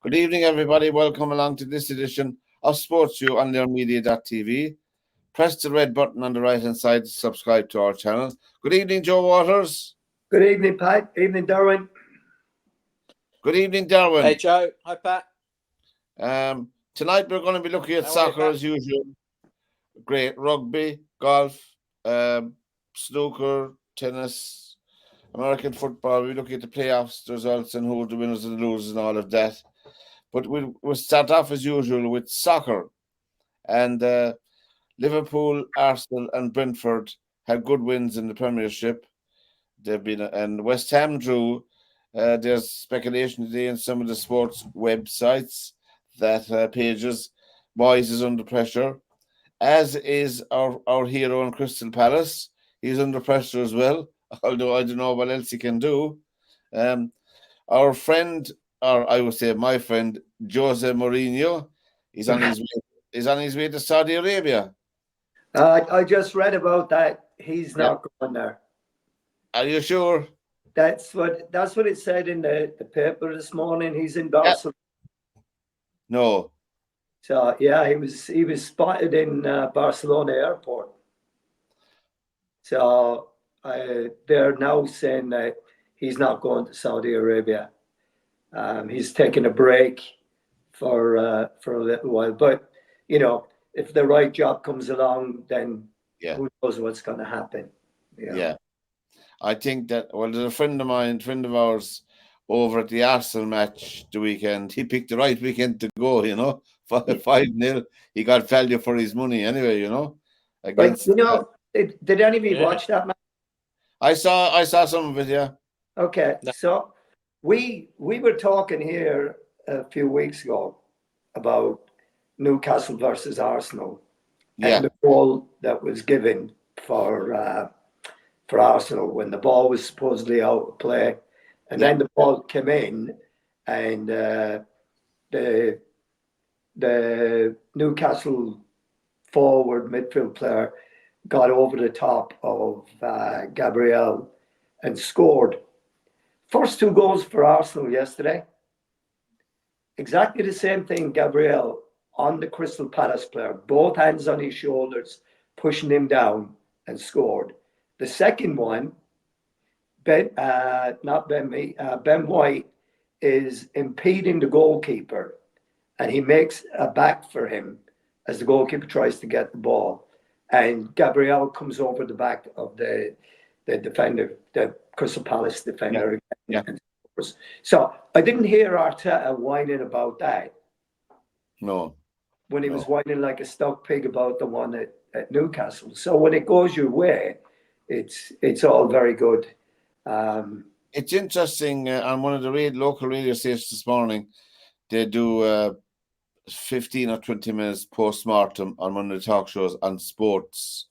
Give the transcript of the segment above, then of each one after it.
Good evening, everybody. Welcome along to this edition of SportsView on theirmedia.tv. Press the red button on the right-hand side to subscribe to our channel. Good evening, Joe Waters. Good evening, Pat. Evening, Derwynne. Good evening, Derwynne. Hey, Joe. Hi, Pat. Tonight we're going to be looking at soccer as usual. Great rugby, golf, snooker, tennis, American football. We're looking at the playoffs, the results, and who are the winners and the losers and all of that. But we'll start off as usual with soccer. And Liverpool, Arsenal, and Brentford had good wins in the Premiership. They've been, and West Ham drew. There's speculation today in some of the sports websites that pages Moyes is under pressure, as is our hero in Crystal Palace. He's under pressure as well, although I don't know what else he can do. Our friend, or I would say my friend, Jose Mourinho, is on his way to Saudi Arabia. I just read about that. He's not going there. Are you sure? That's what it said in the paper this morning. He's in Barcelona. No. So yeah, he was spotted in Barcelona airport. So they're now saying that he's not going to Saudi Arabia. He's taking a break for a little while. But you know, if the right job comes along, then who knows what's going to happen? Yeah. I think that, there's a friend of ours over at the Arsenal match the weekend. He picked the right weekend to go, 5-0. He got value for his money anyway, Against, did any of you watch that match? I saw some of it, yeah. Okay, so we were talking here a few weeks ago about Newcastle versus Arsenal and the goal that was given for Arsenal when the ball was supposedly out of play, and then the ball came in, and the Newcastle forward midfield player got over the top of Gabriel and scored. First two goals for Arsenal yesterday, exactly the same thing. Gabriel on the Crystal Palace player, both hands on his shoulders, pushing him down, and scored. The second one, Ben White is impeding the goalkeeper, and he makes a back for him as the goalkeeper tries to get the ball. And Gabriel comes over the back of the defender, the Crystal Palace defender. Yeah. So I didn't hear Arteta whining about that. No. When he was whining like a stuck pig about the one at Newcastle. So when it goes your way, it's all very good. It's interesting. On one of the local radio stations this morning, they do 15 or 20 minutes post-mortem on one of the talk shows on sports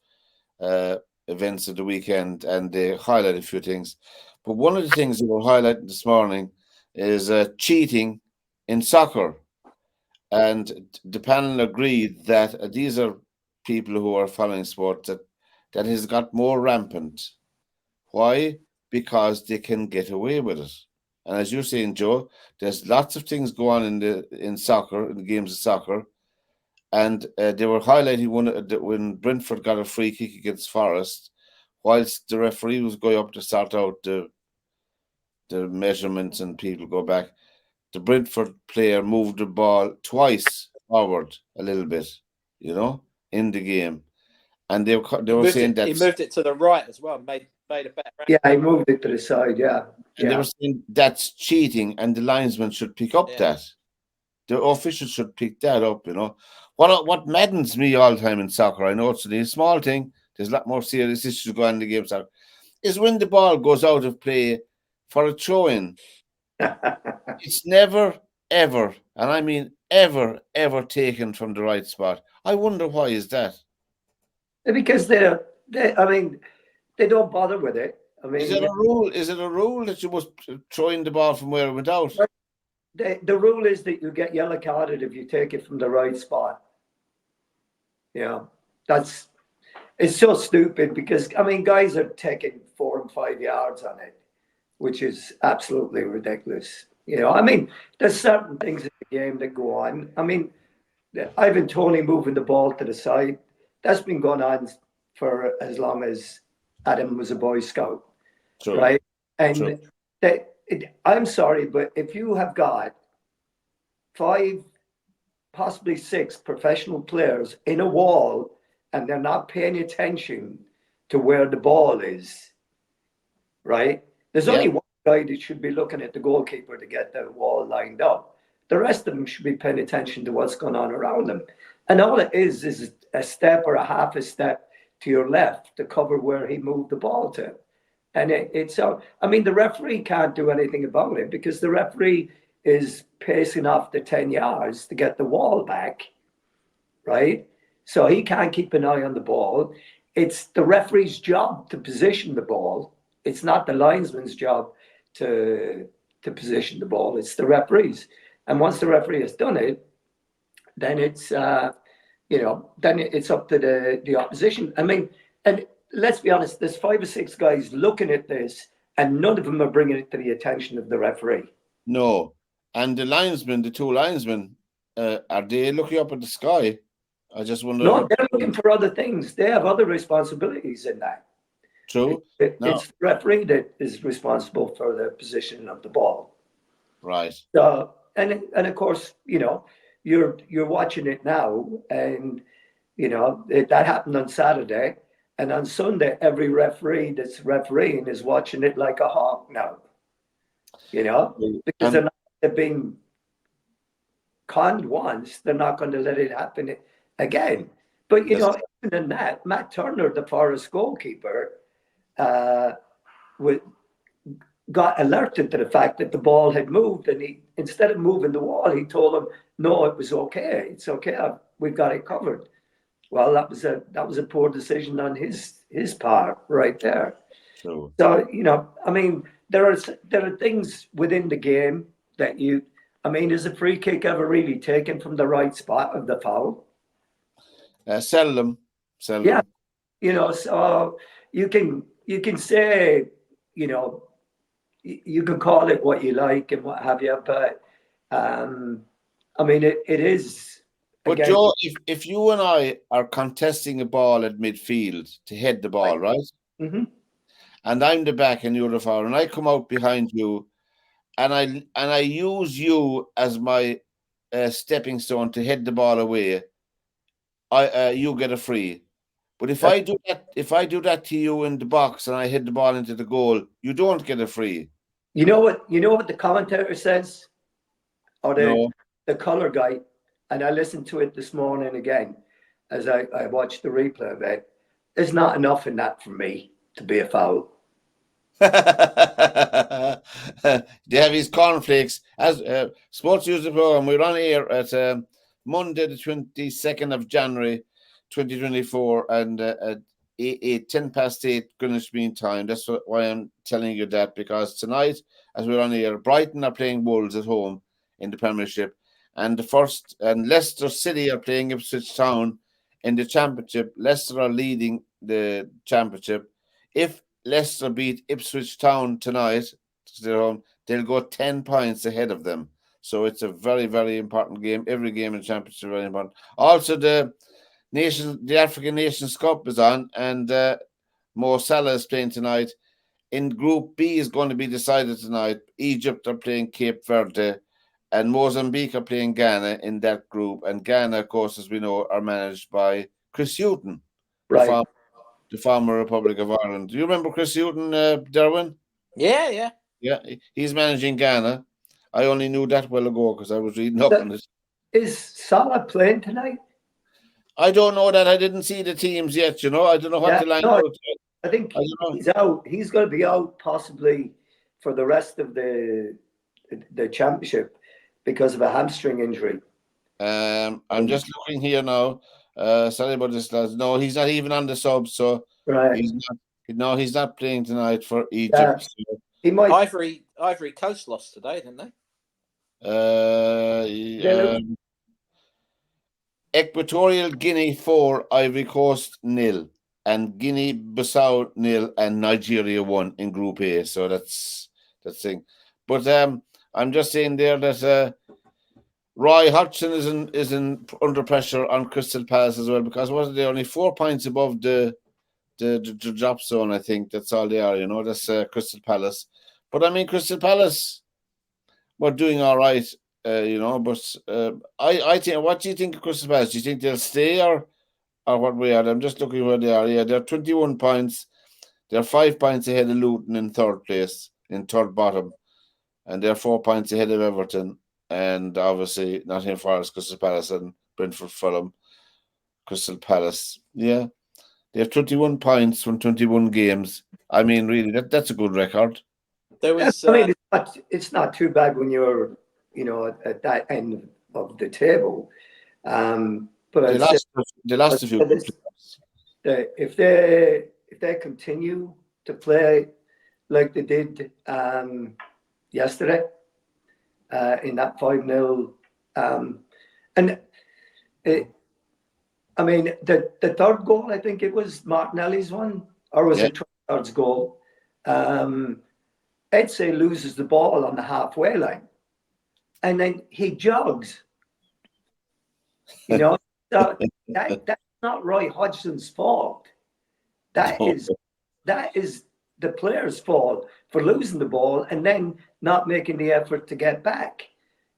events of the weekend, and they highlight a few things. But one of the things they were highlighting this morning is cheating in soccer. And the panel agreed that these are people who are following sports that has got more rampant. Why? Because they can get away with it. And as you're saying, Joe, there's lots of things go on in soccer, in the games of soccer. And they were highlighting when Brentford got a free kick against Forest, whilst the referee was going up to sort out the measurements and people go back, the Brentford player moved the ball twice forward a little bit, in the game. And they were saying that he moved it to the right as well, made a better. Yeah, he moved it to the side, And they were saying that's cheating, and the linesman should pick up that. The officials should pick that up, What maddens me all the time in soccer, I know it's a small thing, there's a lot more serious issues going on in the game of soccer, is when the ball goes out of play for a throw-in. It's never, ever, and I mean ever, ever taken from the right spot. I wonder why is that? Because they don't bother with it. Is it a rule? Is it a rule that you must throw in the ball from where it went out? The rule is that you get yellow carded if you take it from the right spot. It's so stupid because guys are taking 4 and 5 yards on it, which is absolutely ridiculous. You know, I mean, there's certain things in the game that go on. I mean, Ivan Toney moving the ball to the side, that's been going on for as long as Adam was a Boy Scout, True. right? True. And I'm sorry, but if you have got 5, possibly 6 professional players in a wall and they're not paying attention to where the ball is, right? There's Yeah. only one guy that should be looking at the goalkeeper to get the wall lined up. The rest of them should be paying attention to what's going on around them. And all it is a step or a half a step to your left to cover where he moved the ball to. And it's, I mean, the referee can't do anything about it because the referee is pacing off the 10 yards to get the wall back, right? So he can't keep an eye on the ball. It's the referee's job to position the ball. It's not the linesman's job to position the ball. It's the referee's. And once the referee has done it, then it's then it's up to the opposition. I mean, and let's be honest, there's 5 or 6 guys looking at this, and none of them are bringing it to the attention of the referee. No, and the linesmen, the 2 linesmen, are they looking up at the sky? I just wonder. No, they're looking for other things. They have other responsibilities in that. True. It's the referee that is responsible for the position of the ball. Right. So, and of course, you're watching it now, and that happened on Saturday, and on Sunday, every referee that's refereeing is watching it like a hawk now. Because they're being conned once, they're not going to let it happen again. But even in that, Matt Turner, the Forest goalkeeper, got alerted to the fact that the ball had moved, and he, instead of moving the wall, he told him, "No, it was okay. It's okay. We've got it covered." Well, that was a poor decision on his part right there. True. So I mean, there are things within the game that is a free kick ever really taken from the right spot of the foul? Seldom. Yeah, so you can say, you can call it what you like and what have you, but I mean, it is. But again, Joe, if you and I are contesting a ball at midfield to head the ball, right? Mm-hmm. And I'm the back and you're the forward, and I come out behind you, and I use you as my stepping stone to head the ball away, you get a free. But if I do that to you in the box and I hit the ball into the goal, you don't get a free. You know what the commentator says, or the color guy, and I listened to it this morning again as I watched the replay of it. There's not enough in that for me to be a foul. They have his cornflakes as sports user program. We're on air at Monday, the 22nd of January, 2024, and at 8:10 Greenwich Mean Time. That's why I'm telling you that, because tonight, as we're on air, Brighton are playing Wolves at home in the Premiership, and Leicester City are playing Ipswich Town in the Championship. Leicester are leading the Championship. If Leicester beat Ipswich Town tonight, they'll go 10 points ahead of them. So it's a very, very important game. Every game in the Championship is very important. Also, the African Nations Cup is on, and Mo Salah is playing tonight. In Group B is going to be decided tonight. Egypt are playing Cape Verde, and Mozambique are playing Ghana in that group. And Ghana, of course, as we know, are managed by Chris Hughton, Right. the former Republic of Ireland. Do you remember Chris Hughton, Derwynne? Yeah. Yeah, he's managing Ghana. I only knew that well ago because I was reading up on it. Is Salah playing tonight? I don't know that. I didn't see the teams yet, I don't know what the line out. I think he's out. He's going to be out possibly for the rest of the championship because of a hamstring injury. I'm just looking here now. Sorry about this, lads. No, he's not even on the sub, so right. He's not playing tonight for Egypt. Yeah. He might. Ivory Coast lost today, didn't they? Equatorial Guinea 4, Ivory Coast 0, and Guinea-Bissau 0, and Nigeria 1 in Group A. So that's thing. But I'm just saying there that Roy Hodgson is in under pressure on Crystal Palace as well, because wasn't they only 4 points above the drop zone? I think that's all they are. That's Crystal Palace. But I mean, Crystal Palace were doing all right. But I think. What do you think of Crystal Palace? Do you think they'll stay or what we are? I'm just looking where they are. Yeah, they're 21 points. They're 5 points ahead of Luton in third place, in third bottom, and they're 4 points ahead of Everton. And obviously, Nottingham Forest, Crystal Palace, and Brentford, Fulham, Crystal Palace. Yeah, they have 21 points from 21 games. I mean, really, that's a good record. There was. I mean, it's not too bad when you're, at that end of the table. But they lost a few. If they continue to play like they did yesterday in that 5-0, and I mean the third goal, I think it was Martinelli's one, or was it Trossard's goal? I'd say loses the ball on the halfway line, and then he jogs. So that's not Roy Hodgson's fault. That is the player's fault for losing the ball and then not making the effort to get back.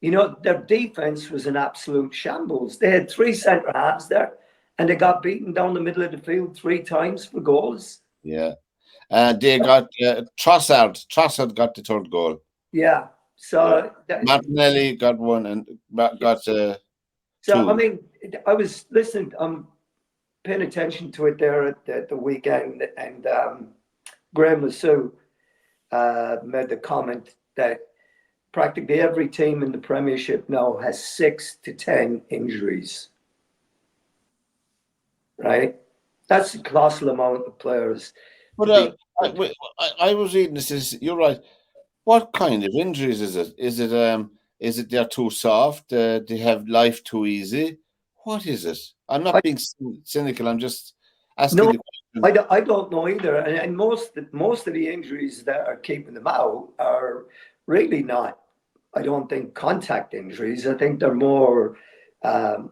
Their defense was an absolute shambles. They had 3 centre halves there, and they got beaten down the middle of the field 3 times for goals. Yeah. They got Trossard. Trossard got the third goal. Yeah. So Martinelli got one and got two. So I mean, I was listening. I'm paying attention to it there at the weekend, and Graham Lassou made the comment that practically every team in the Premiership now has 6 to 10 injuries. Right, that's a colossal amount of players. But I was reading this. You're right. What kind of injuries is it? Is it they're too soft? They have life too easy? What is it? I'm not being cynical. I'm just asking the question. I don't know either. And most of the injuries that are keeping them out are really not, I don't think, contact injuries. I think they're more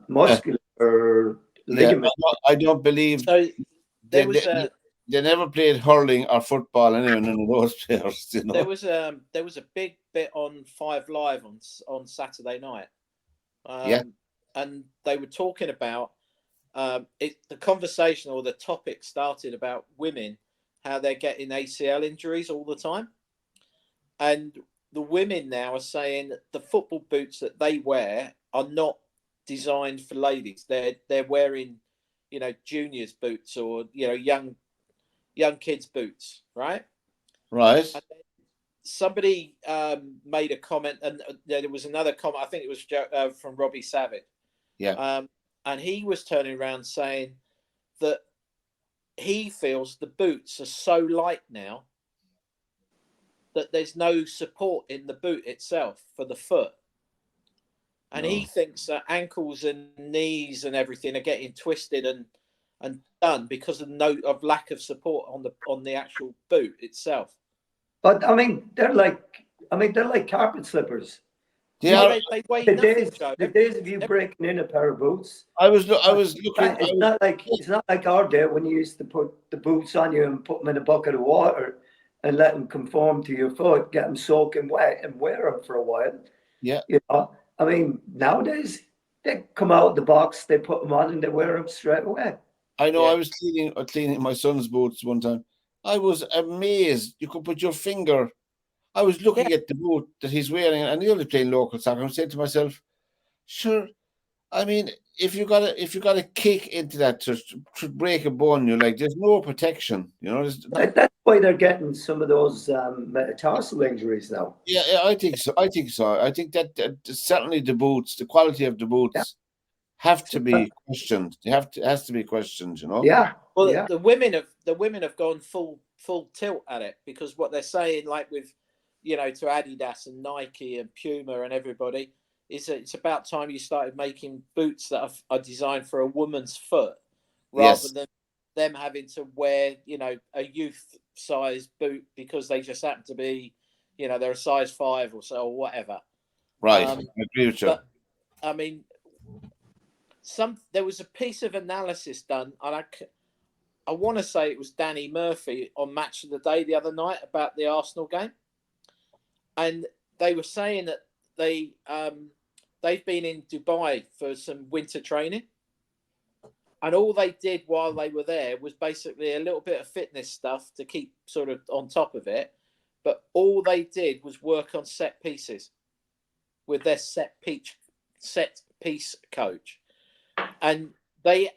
muscular ligament. I don't believe. So there they never played hurling or football. Anyway, none of those players. There was a big bit on 5 Live on Saturday night. And they were talking about the conversation, or the topic started about women, how they're getting ACL injuries all the time. And the women now are saying that the football boots that they wear are not designed for ladies. They're wearing, juniors boots, or, young kids boots, right? Right. And somebody made a comment, and there was another comment, I think it was from Robbie Savage. Yeah. And he was turning around saying that he feels the boots are so light now that there's no support in the boot itself for the foot. And he thinks that ankles and knees and everything are getting twisted and done because of lack of support on the actual boot itself. But I mean, they're like carpet slippers. They weigh the nothing, days of you breaking in a pair of boots. I was looking. It's not like our day when you used to put the boots on you and put them in a bucket of water and let them conform to your foot, get them soaking wet, and wear them for a while. Yeah. I mean, nowadays they come out of the box, they put them on, and they wear them straight away. I know. Yeah. I was cleaning my son's boots one time. I was amazed. You could put your finger. I was looking at the boot that he's wearing, and he only playing local soccer. I'm saying to myself, sure. I mean, if you got a kick into that to break a bone, there's no protection. That's why they're getting some of those metatarsal injuries now. Yeah, I think so. I think that certainly the boots, the quality of the boots, have to be questioned. Has to be questioned. Yeah. Well, the women have gone full tilt at it, because what they're saying, like with, to Adidas and Nike and Puma and everybody, is that it's about time you started making boots that are designed for a woman's foot, rather than them having to wear, a youth size boot because they just happen to be, you know, they're a size 5 or so or whatever. Right, I agree with you. But I mean, there was a piece of analysis done, and I want to say it was Danny Murphy on Match of the Day the other night about the Arsenal game, and they were saying that they've been in Dubai for some winter training, and all they did while they were there was basically a little bit of fitness stuff to keep sort of on top of it, but all they did was work on set pieces with their set piece coach, and they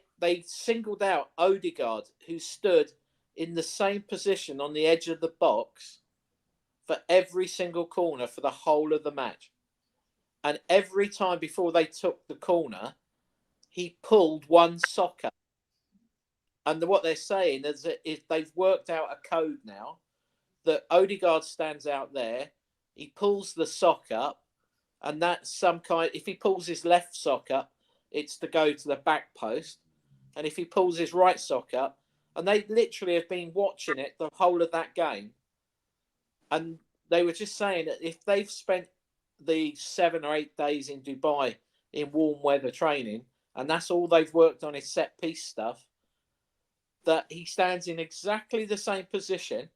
singled out Odegaard, who stood in the same position on the edge of the box for every single corner for the whole of the match. And every time before they took the corner, he pulled one sock up. And what they're saying is that they've worked out a code now that Odegaard stands out there, he pulls the sock up, and that's some kind. If he pulls his left sock up, it's to go to the back post. And if he pulls his right sock up, and they literally have been watching it the whole of that game. And they were just saying that if they've spent the 7 or 8 days in Dubai in warm weather training, and that's all they've worked on is set piece stuff, that he stands in exactly the same position.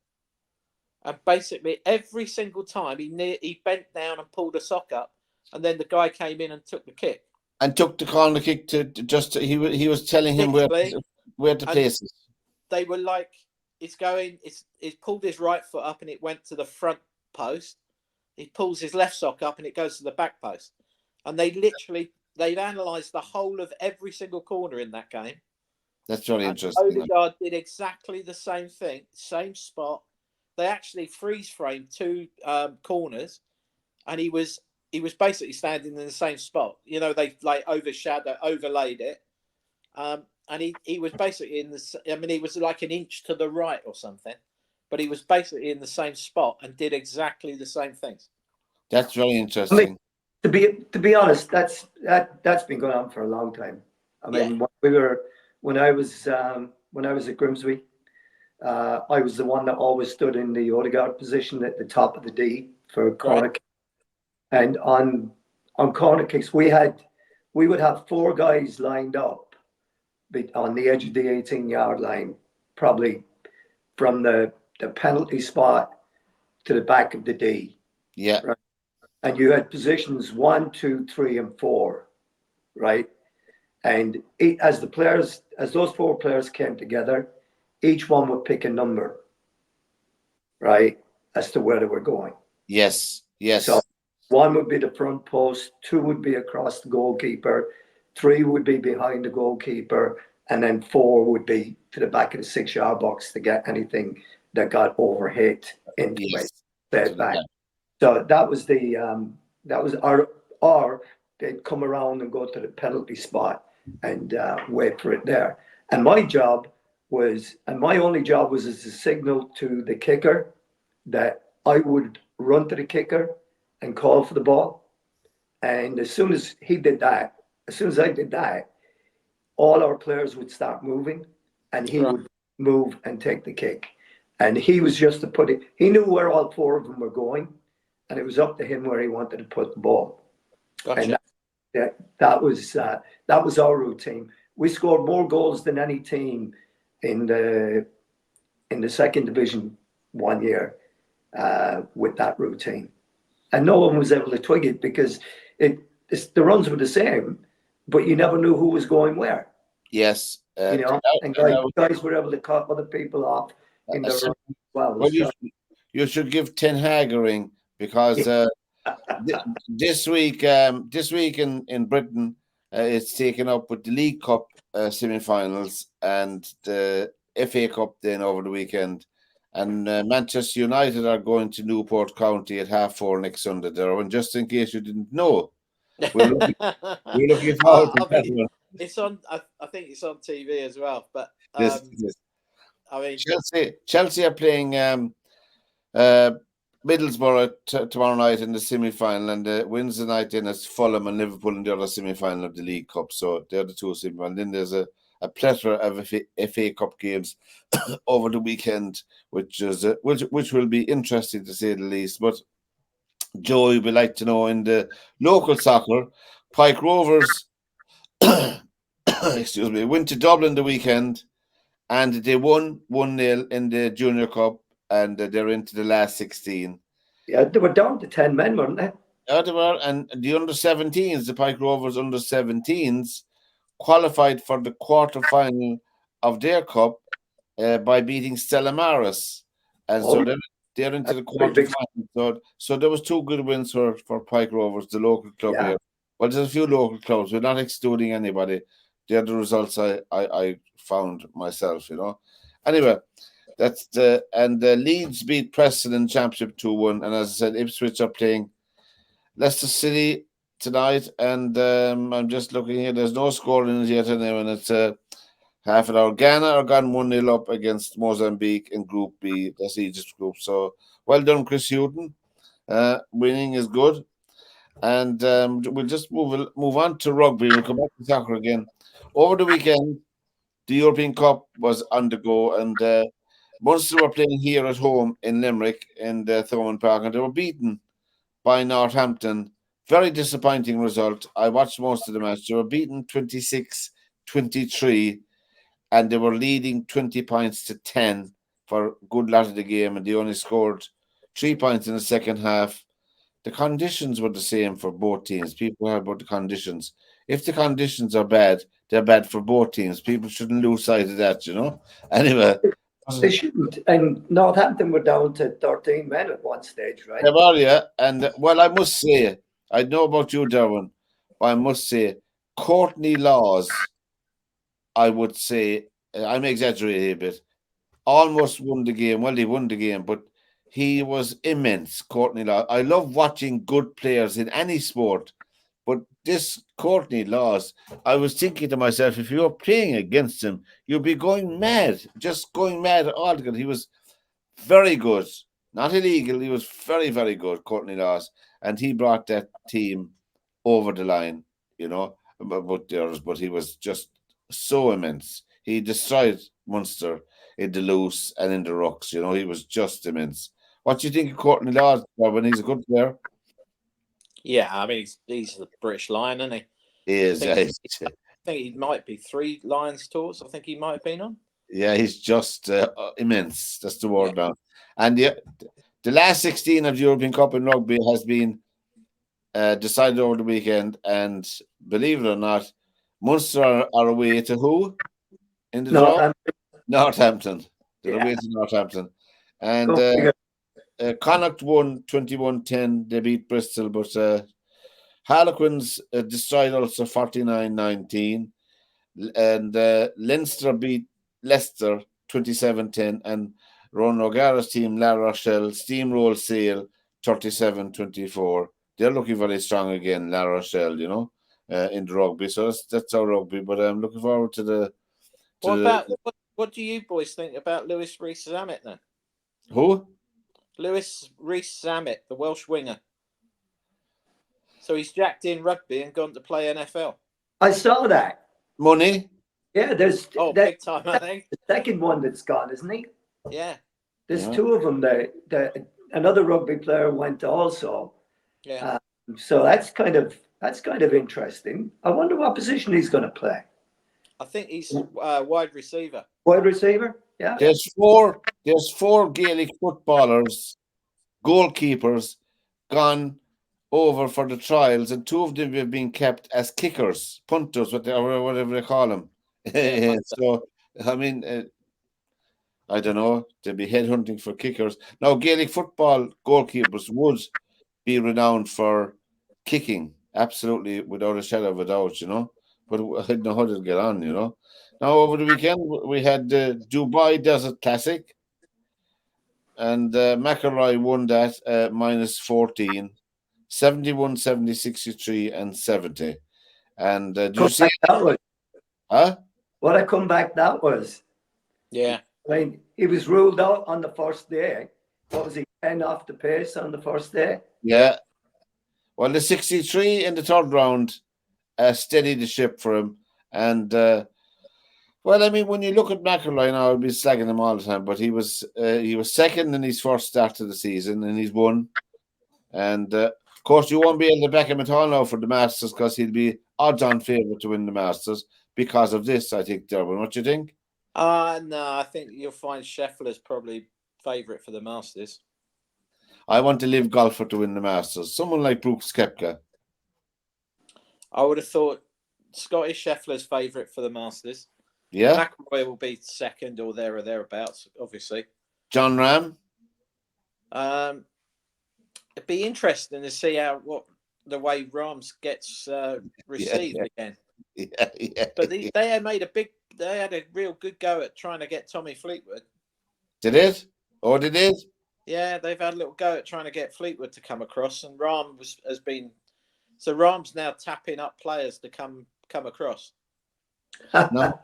And basically every single time he bent down and pulled a sock up, and then the guy came in and took the kick. And took the corner kick he was telling him where to place it. They were like, it's pulled his right foot up and it went to the front post. He pulls his left sock up and it goes to the back post. And they've analysed the whole of every single corner in that game. That's really interesting. Odegaard did exactly the same thing, same spot. They actually freeze framed 2 corners, and he was basically standing in the same spot. You know, they like overlaid it. And he was basically he was like an inch to the right or something, but he was basically in the same spot and did exactly the same things. That's very interesting. I mean, to be honest, that's been going on for a long time. I mean, when I was at Grimsby, I was the one that always stood in the Odegaard position at the top of the D for corner kick. And on corner kicks, we would have 4 guys lined up on the edge of the 18-yard line, probably from the penalty spot to the back of the D. Yeah. Right? And you had positions 1, 2, 3, and 4, right? And as those 4 players came together, each one would pick a number, right, as to where they were going. Yes. So 1 would be the front post, 2 would be across the goalkeeper, 3 would be behind the goalkeeper, and then 4 would be to the back of the 6-yard box to get anything that got overhit into it. Back. So that was our they'd come around and go to the penalty spot and wait for it there. And my only job was as a signal to the kicker that I would run to the kicker and call for the ball. And as soon as I did that, all our players would start moving, and he would move and take the kick. And he was just to put it. He knew where all 4 of them were going, and it was up to him where he wanted to put the ball. Gotcha. And that was our routine. We scored more goals than any team in the 2nd division one year with that routine, and no one was able to twig it because the runs were the same, but you never knew who was going where. Yes, and guys were able to cut other people off in the run as well. Well, you should give Ten Hag a ring, because this week in Britain, it's taken up with the League Cup semi-finals and the FA Cup then over the weekend. And Manchester United are going to Newport County at 4:30 next Sunday, Derwynne, just in case you didn't know. We're looking forward to that one. It's on. I think it's on TV as well. But Yes. I mean, Chelsea are playing Middlesbrough tomorrow night in the semi-final, and Wednesday night then it's Fulham and Liverpool in the other semi-final of the League Cup. So they're the 2 semi-finals. Then there's a plethora of FA Cup games over the weekend, which will be interesting to say the least. But Joey would like to know in the local soccer, Pike Rovers, excuse me, went to Dublin the weekend and they won 1-0 in the Junior Cup and they're into the last 16. Yeah, they were down to 10 men, weren't they? Yeah, they were, and the under-17s, the Pike Rovers under-17s, qualified for the quarter-final of their cup by beating Stella Maris. And so they're into the quarter-final. So there was 2 good wins for Pike Rovers, the local club here. Well, there's a few local clubs. We're not excluding anybody. They're the results I found myself, Anyway, that's the Leeds beat Preston in Championship 2-1. And as I said, Ipswich are playing Leicester City tonight. And I'm just looking here. There's no scoring yet anyway. And it's half an hour. Ghana are gone 1-0 up against Mozambique in Group B. That's Egypt's group. So well done, Chris Houghton. Winning is good. And we'll just move on to rugby. We'll come back to soccer again. Over the weekend, the European Cup was on the go, and Munster were playing here at home in Limerick in the Thomond Park, and they were beaten by Northampton. Very disappointing result. I watched most of the match. They were beaten 26-23, and they were leading 20 points to 10 for a good lot of the game, and they only scored 3 points in the second half. The conditions were the same for both teams. People heard about the conditions. If the conditions are bad, they're bad for both teams. People shouldn't lose sight of that, Anyway. They shouldn't. And Northampton were down to 13 men at one stage, right? They were, yeah. And, I must say, I know about you, Derwynne, but I must say, Courtney Laws, I would say, I'm exaggerating a bit, almost won the game. Well, he won the game, but he was immense, Courtney Laws. I love watching good players in any sport, but this Courtney Laws, I was thinking to myself, if you were playing against him, you'd be going mad, just going mad altogether. He was very good, not illegal. He was very, very good, Courtney Laws, and he brought that team over the line, but he was just so immense. He destroyed Munster in the loose and in the rucks. He was just immense. What do you think of Courtney Laws, when he's a good player? Yeah, I mean, he's the British Lion, isn't he? He is. I think he might be 3 Lions tours. I think he might have been on. Yeah, he's just immense. That's the word now. And the last 16 of the European Cup in rugby has been decided over the weekend. And believe it or not, Munster are away to who in the draw? Northampton. They're away to Northampton. And Connacht won 21-10. They beat Bristol, but Harlequins destroyed also 49-19. And Leinster beat Leicester 27-10. And Ron O'Gara's team, La Rochelle, steamrolled Sale 37-24. They're looking very strong again, La Rochelle, in the rugby. So that's our rugby. But I'm looking forward to the... What do you boys think about Lewis Rees-Zammit then? Who? Lewis Rees-Zammit, the Welsh winger. So he's jacked in rugby and gone to play NFL. I saw that. Money? Yeah, there's big time, I think. The second one that's gone, isn't he? Yeah. There's 2 of them there. Another rugby player went also. Yeah. So that's kind of interesting. I wonder what position he's going to play. I think he's wide receiver. Wide receiver? Yeah. There's four Gaelic footballers, goalkeepers, gone over for the trials, and 2 of them have been kept as kickers, punters, whatever they call them. So, I mean, I don't know. They'll be headhunting for kickers. Now, Gaelic football goalkeepers would be renowned for kicking, absolutely, without a shadow of a doubt, But I don't know how they'll get on, Now, over the weekend, we had the Dubai Desert Classic, and McElroy won that minus 14, 71, 70, 63, and 70. And did you see that was? Huh? What a comeback that was. Yeah. I mean, he was ruled out on the first day. What was he, 10 off the pace on the first day? Yeah. Well, the 63 in the third round steadied the ship for him. And, well, I mean, when you look at McElroy now, I'll be slagging him all the time, but he was second in his first start to the season, and he's won. And of course, you won't be able to back him at all now for the Masters because he'll be odds-on favourite to win the Masters because of this, I think, Derwynne. What do you think? No, I think you'll find Scheffler's probably favourite for the Masters. I want to live golfer to win the Masters. Someone like Brooks Koepka. I would have thought Scotty Scheffler's favourite for the Masters. Yeah. McIlroy will be second or there or thereabouts, obviously. John Ram. It'd be interesting to see the way Rams gets received again. Yeah. But they had a real good go at trying to get Tommy Fleetwood. Did it? Oh, did it? Yeah, they've had a little go at trying to get Fleetwood to come across, and Rams now tapping up players to come across. No.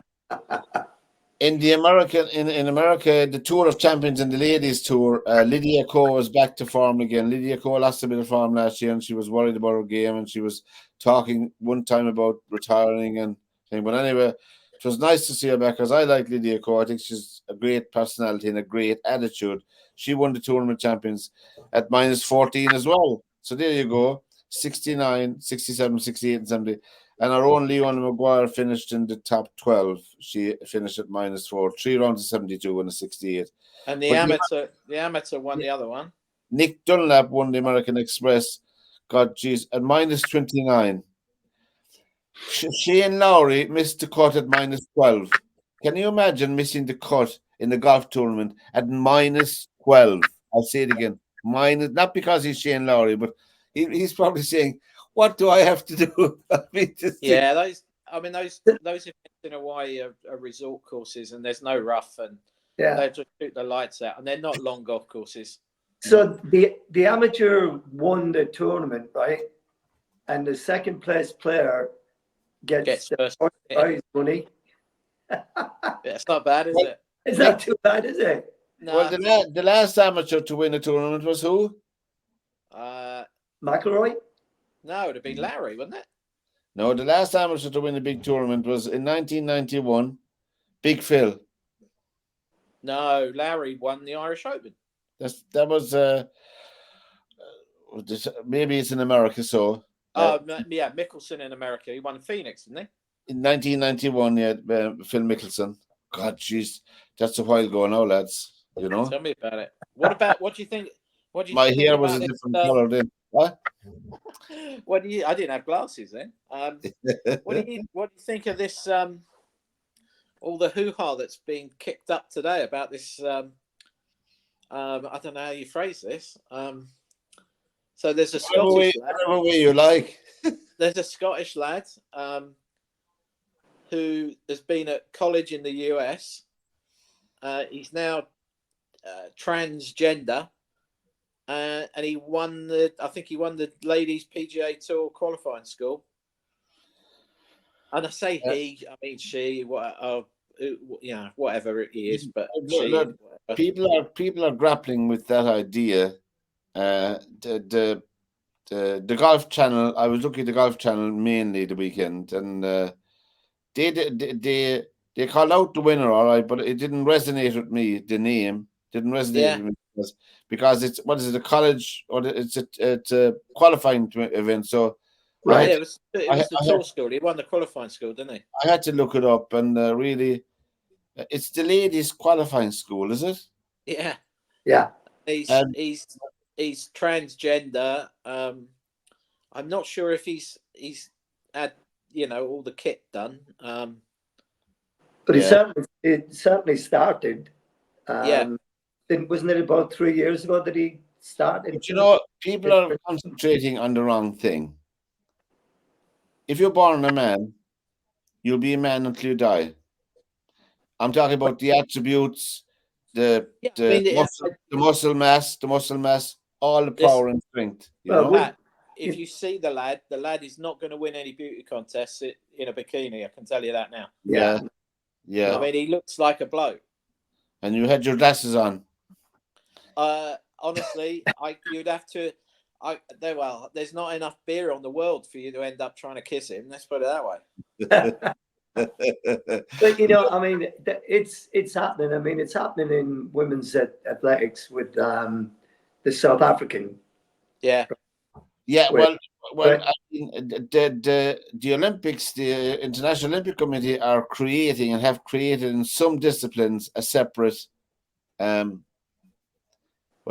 In America, the Tour of Champions and the Ladies Tour, Lydia Ko was back to form again. Lydia Ko lost a bit of form last year, and she was worried about her game, and she was talking one time about retiring and thing. But anyway, it was nice to see her back because I like Lydia Ko. I think she's a great personality and a great attitude. She won the Tournament Champions at -14 as well. So there you go, 69, 67, 68, and 70. And our own Leona Maguire finished in the top 12. She finished at -4, 3 rounds of 72 and a 68. And the amateur won the other one. Nick Dunlap won the American Express. God, geez, at -29. Shane Lowry missed the cut at -12. Can you imagine missing the cut in the golf tournament at -12? I'll say it again. Not because he's Shane Lowry, but he's probably saying, what do I have to do? Those events in Hawaii are resort courses, and there's no rough, and they just shoot the lights out, and they're not long golf courses. So the amateur won the tournament, right? And the second place player gets first prize money. It's not bad, is it? It's not too bad, is it? No. Well, the last amateur to win a tournament was who? McIlroy? No, it would have been Larry, wouldn't it? No, the last amateur to win a big tournament was in 1991. Big Phil. No, Larry won the Irish Open. That was maybe it's in America. So yeah, Mickelson in America. He won Phoenix, didn't he? In 1991, Phil Mickelson. God, jeez, that's a while ago now, lads. You know. Tell me about it. What do you think? My hair was a different color then. What? I didn't have glasses then. What do you think of this? All the hoo-ha that's being kicked up today about this. I don't know how you phrase this. So there's a Scottish lad. Whatever way you like. There's a Scottish lad who has been at college in the US. He's now transgender. And he won the ladies PGA Tour qualifying school. And I say he, I mean she, whatever it is. But people are grappling with that idea. The Golf Channel. I was looking at the Golf Channel mainly the weekend, and they called out the winner, all right, but it didn't resonate with me. The name didn't resonate with me because it's a college or it's a qualifying event. So right, it was the tour school. He won the qualifying school, didn't he? I had to look it up, and really, it's the ladies qualifying school, is it? Yeah, yeah. He's transgender. I'm not sure if he's had all the kit done. But it certainly started. Wasn't it about 3 years ago that he started? But people are concentrating on the wrong thing. If you're born a man, you'll be a man until you die. I'm talking about the attributes, the muscle mass, all the power and strength. If you see the lad is not going to win any beauty contests in a bikini. I can tell you that now. Yeah. I mean, he looks like a bloke. And you had your glasses on. Honestly, you'd have to. There's not enough beer on the world for you to end up trying to kiss him. Let's put it that way. But I mean, it's happening. I mean, it's happening in women's athletics with the South African Yeah. Yeah, Well, well, I mean, the Olympics, the International Olympic Committee are creating and have created in some disciplines a separate, what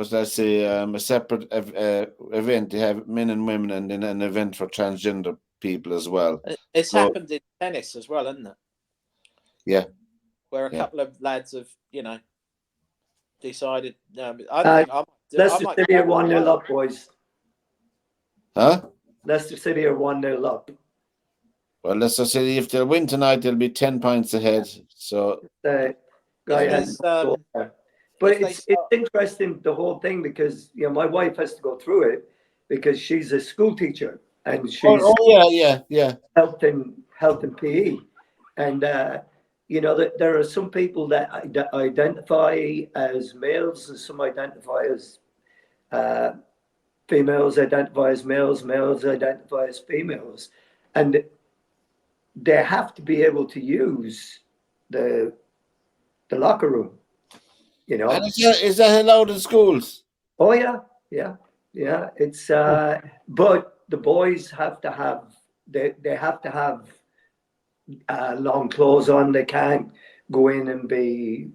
did I say, a separate event. They have men and women, and then an event for transgender people as well. It's So, happened in tennis as well, hasn't it? yeah, Where a yeah. couple of lads have, decided. I think I Leicester might City go are 1-0 well. up, boys. Huh? Leicester City are 1-0 up. Well, let's just say if they win tonight, they'll be 10 points ahead. So, If there's, but if they it's start, interesting, the whole thing, because my wife has to go through it because she's a school teacher and she's yeah. health and PE, and there are some people that identify as males and some identify as females, identify as males, males identify as females, and they have to be able to use the locker room. And is that allowed in schools? Oh yeah. It's but the boys have to have they have to have long clothes on. They can't go in and be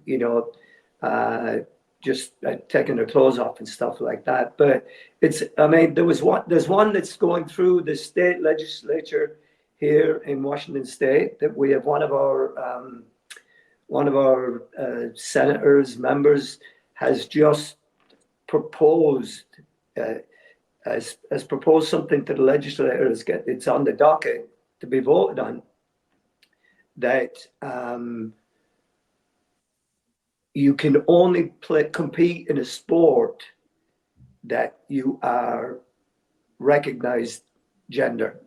just taking their clothes off and stuff like that. But there's one that's going through the state legislature here in Washington State, that we have one of our senators members has just proposed has proposed something to the legislators. It's on the docket to be voted on, that you can only compete in a sport that you are recognized gender.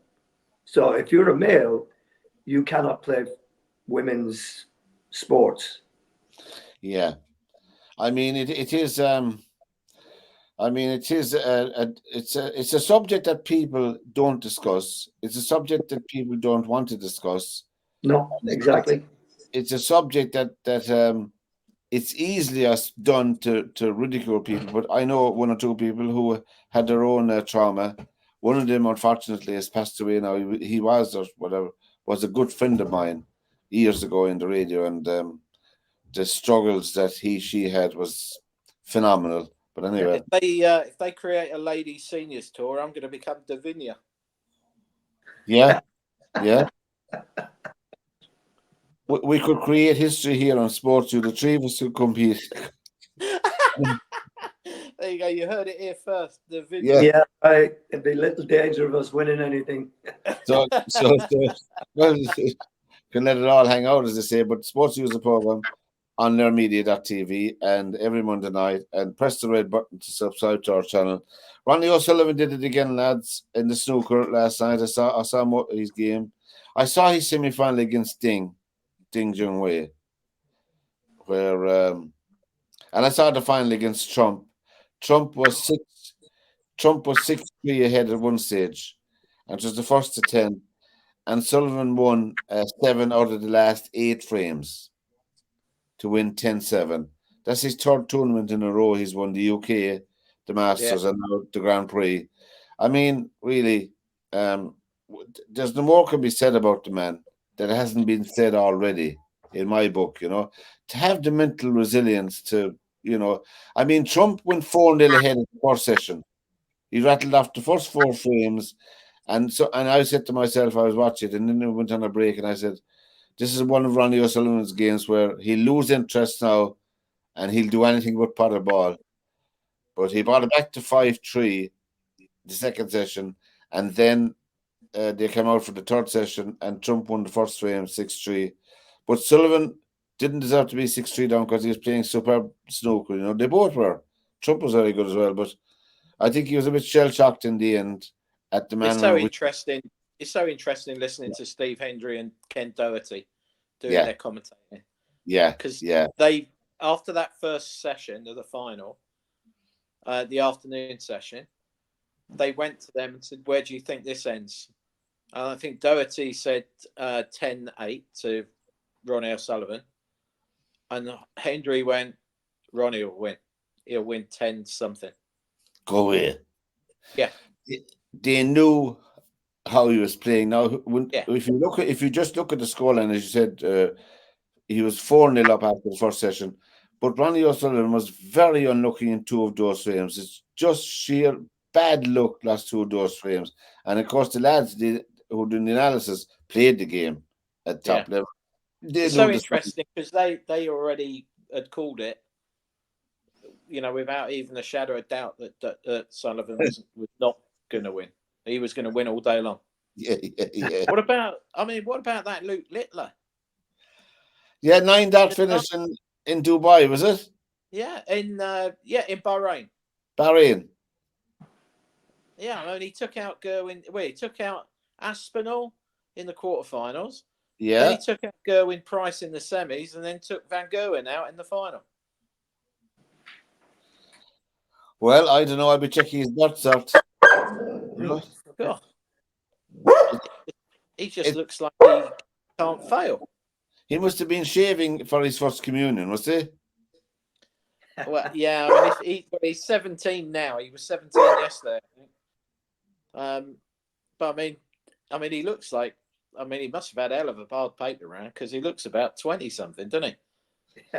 So if you're a male, you cannot play women's sports. Yeah. I mean, it is. I mean, it is. It's a subject that people don't discuss. It's a subject that people don't want to discuss. No, exactly. It's a subject that it's easily done to ridicule people. But I know one or two people who had their own trauma. One of them, unfortunately, has passed away now. He was, or whatever, was a good friend of mine years ago in the radio, and the struggles that she had was phenomenal. But anyway, if they create a ladies seniors tour, I'm going to become Derwynne. yeah. We could create history here on SportsView. The three of us could compete. There you go. You heard it here first. Yeah, right. It'd be little danger of us winning anything. So well, can let it all hang out, as they say. But SportsView is a program on learnmedia.tv, and every Monday night, and press the red button to subscribe to our channel. Ronnie O'Sullivan did it again, lads, in the snooker last night. I saw his game. I saw his semi-final against Ding Junhui, where and I saw the final against Trump. Trump was 6-3 ahead at one stage, and it was the first to 10. And Sullivan won 7 out of the last 8 frames to win 10-7. That's his third tournament in a row. He's won the UK, the Masters, and now the Grand Prix. I mean, really, there's no more can be said about the man that hasn't been said already in my book, to have the mental resilience to, I mean, Trump went 4-0 ahead in the first session. He rattled off the first 4 frames. And I said to myself, I was watching it, and then we went on a break, and I said, this is one of Ronnie O'Sullivan's games where he'll lose interest now and he'll do anything but pot a ball. But he brought it back to 5-3 the second session, and then they came out for the third session, and Trump won the first frame 6-3. But Sullivan didn't deserve to be 6-3 down because he was playing superb snooker. They both were. Trump was very good as well, but I think he was a bit shell-shocked in the end at the manner. It's so interesting. It's so interesting listening to Steve Hendry and Ken Doherty doing their commentating. Yeah, because they, after that first session of the final, the afternoon session, they went to them and said, "Where do you think this ends?" And I think Doherty said 10-8 to Ronnie O'Sullivan, and Hendry went, "Ronnie will win. He'll win 10 something." Go away. Yeah. They knew how he was playing. Now, Yeah. if you just look at the scoreline, as you said, he was 4-0 up after the first session. But Ronnie O'Sullivan was very unlucky in two of those frames. It's just sheer bad luck last two of those frames. And of course, the lads who did the analysis played the game at top level. It's so interesting because they already had called it, without even a shadow of doubt that Sullivan was not going to win. He was going to win all day long. Yeah. What about that Luke Littler? Yeah, 9-dart finish in Dubai, was it? Yeah, in Bahrain. Bahrain. Yeah, I mean, he took out Gerwin. He took out Aspinall in the quarterfinals. Yeah. Then he took out Gerwin Price in the semis, and then took Van Gerwen out in the final. Well, I don't know. I'll be checking his birth cert. God. He just looks like he can't fail. He must have been shaving for his first communion, was he? Well, yeah. I mean, he's 17 now. He was 17 yesterday. But I mean, he looks like. I mean, he must have had a hell of a hard paper round because he looks about 20 something, doesn't he?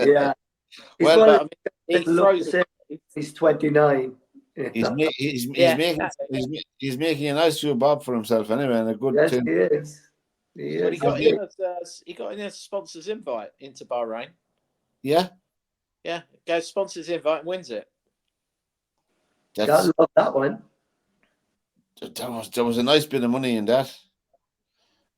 Yeah. Well, he throws. He's 29. He's making a nice few bob for himself anyway, and a good. Yes, he is. But he got in a sponsor's invite into Bahrain. Yeah. Yeah, goes sponsor's invite and wins it. Gotta love that one. There was a nice bit of money in that.